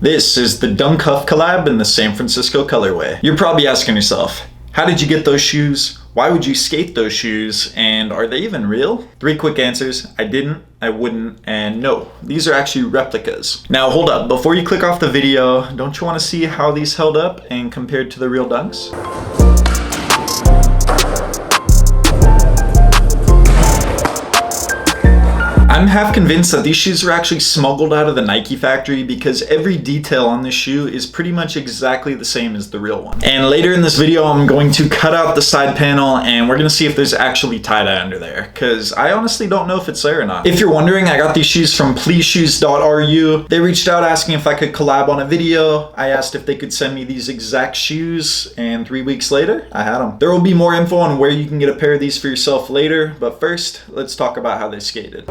This is the Dunk HUF collab in the San Francisco colorway. You're probably asking yourself, how did you get those shoes? Why would you skate those shoes? And are they even real? 3 quick answers. I didn't, I wouldn't, and no. These are actually replicas. Now hold up, before you click off the video, don't you want to see how these held up and compared to the real Dunks? I'm half convinced that these shoes are actually smuggled out of the Nike factory because every detail on this shoe is pretty much exactly the same as the real one. And later in this video, I'm going to cut out the side panel and we're going to see if there's actually tie-dye under there, because I honestly don't know if it's there or not. If you're wondering, I got these shoes from pleaseshoes.ru. They reached out asking if I could collab on a video. I asked if they could send me these exact shoes, and 3 weeks later, I had them. There will be more info on where you can get a pair of these for yourself later, but first, let's talk about how they skated.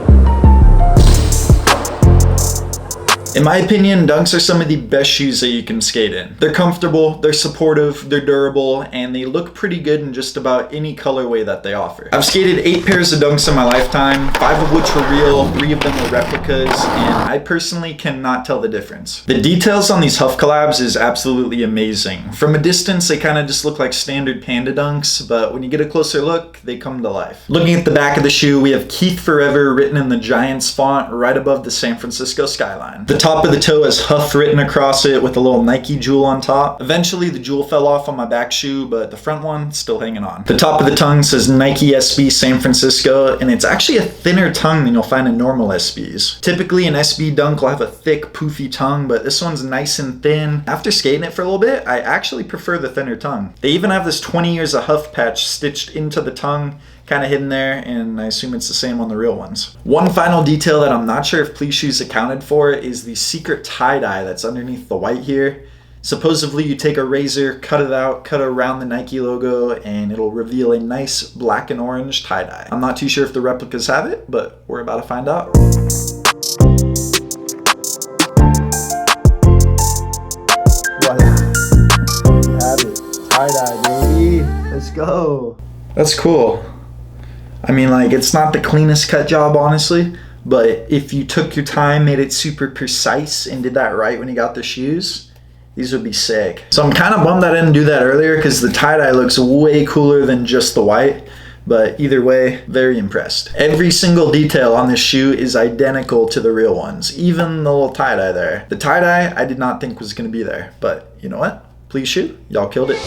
In my opinion, Dunks are some of the best shoes that you can skate in. They're comfortable, they're supportive, they're durable, and they look pretty good in just about any colorway that they offer. I've skated 8 pairs of Dunks in my lifetime, 5 of which were real, 3 of them were replicas, and I personally cannot tell the difference. The details on these HUF collabs is absolutely amazing. From a distance, they kind of just look like standard Panda Dunks, but when you get a closer look, they come to life. Looking at the back of the shoe, we have Keith Forever written in the Giants font right above the San Francisco skyline. The top of the toe has HUF written across it with a little Nike jewel on top. Eventually the jewel fell off on my back shoe, but the front one still hanging on. The top of the tongue says Nike SB San Francisco, and it's actually a thinner tongue than you'll find in normal SBs. Typically an SB Dunk will have a thick poofy tongue, but this one's nice and thin. After skating it for a little bit, I actually prefer the thinner tongue. They even have this 20 years of HUF patch stitched into the tongue, kind of hidden there, and I assume it's the same on the real ones. One final detail that I'm not sure if Please Shoes accounted for is the secret tie-dye that's underneath the white here. Supposedly you take a razor, cut it out, cut around the Nike logo, and it'll reveal a nice black and orange tie-dye. I'm not too sure if the replicas have it, but we're about to find out. Voila. We have it. Tie-dye, baby. Let's go. That's cool. I mean, like, it's not the cleanest cut job, honestly, but if you took your time, made it super precise, and did that right when you got the shoes, these would be sick. So I'm kind of bummed I didn't do that earlier because the tie-dye looks way cooler than just the white, but either way, very impressed. Every single detail on this shoe is identical to the real ones, even the little tie-dye there. The tie-dye I did not think was going to be there, but you know what? Please Shoe, y'all killed it.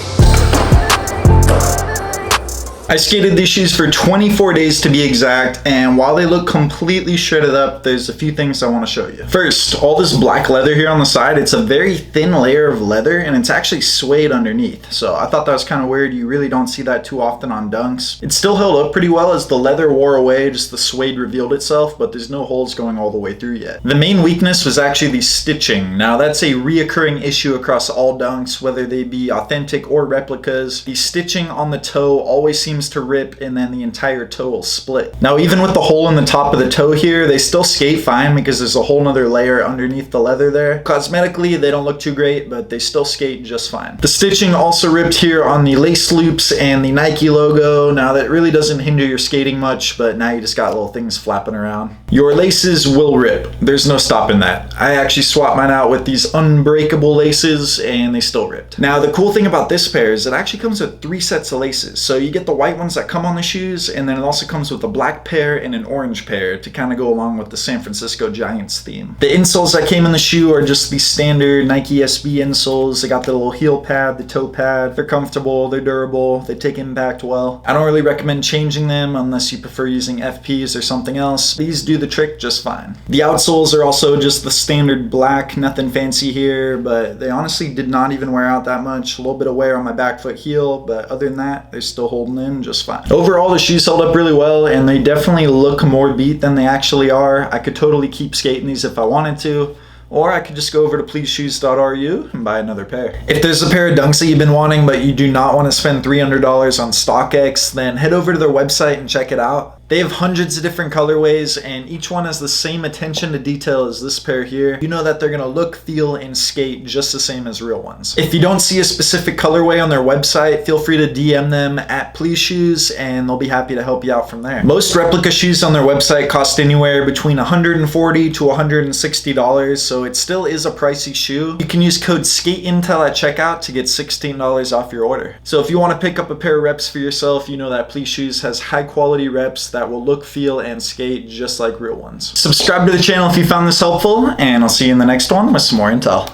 I skated these shoes for 24 days to be exact, and while they look completely shredded up, there's a few things I want to show you. First, all this black leather here on the side, it's a very thin layer of leather, and it's actually suede underneath, so I thought that was kind of weird. You really don't see that too often on Dunks. It still held up pretty well as the leather wore away, just the suede revealed itself, but there's no holes going all the way through yet. The main weakness was actually the stitching. Now that's a reoccurring issue across all Dunks, whether they be authentic or replicas. The stitching on the toe always seems to rip, and then the entire toe will split. Now even with the hole in the top of the toe here, they still skate fine because there's a whole nother layer underneath the leather there. Cosmetically they don't look too great, but they still skate just fine. The stitching also ripped here on the lace loops and the Nike logo. Now that really doesn't hinder your skating much, but now you just got little things flapping around. Your laces will rip. There's no stopping that. I actually swapped mine out with these unbreakable laces and they still ripped. Now the cool thing about this pair is it actually comes with 3 sets of laces. So you get the white ones that come on the shoes, and then it also comes with a black pair and an orange pair to kind of go along with the San Francisco Giants theme. The insoles that came in the shoe are just the standard Nike SB insoles. They got the little heel pad, the toe pad. They're comfortable, they're durable, they take impact well. I don't really recommend changing them unless you prefer using FPs or something else. These do the trick just fine. The outsoles are also just the standard black, nothing fancy here, but they honestly did not even wear out that much. A little bit of wear on my back foot heel, but other than that, they're still holding in just fine. Overall, the shoes held up really well, and they definitely look more beat than they actually are. I could totally keep skating these if I wanted to, or I could just go over to pleaseshoes.ru and buy another pair. If there's a pair of Dunks that you've been wanting but you do not want to spend $300 on StockX, then head over to their website and check it out. They have hundreds of different colorways, and each one has the same attention to detail as this pair here. You know that they're gonna look, feel, and skate just the same as real ones. If you don't see a specific colorway on their website, feel free to DM them at Please Shoes, and they'll be happy to help you out from there. Most replica shoes on their website cost anywhere between $140 to $160, so it still is a pricey shoe. You can use code SkateIntel at checkout to get $16 off your order. So if you want to pick up a pair of reps for yourself, you know that Please Shoes has high quality reps that will look, feel, and skate just like real ones. Subscribe to the channel if you found this helpful, and I'll see you in the next one with some more intel.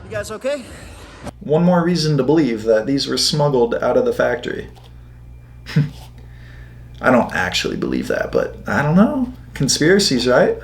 You guys okay? One more reason to believe that these were smuggled out of the factory. I don't actually believe that, but I don't know. Conspiracies, right?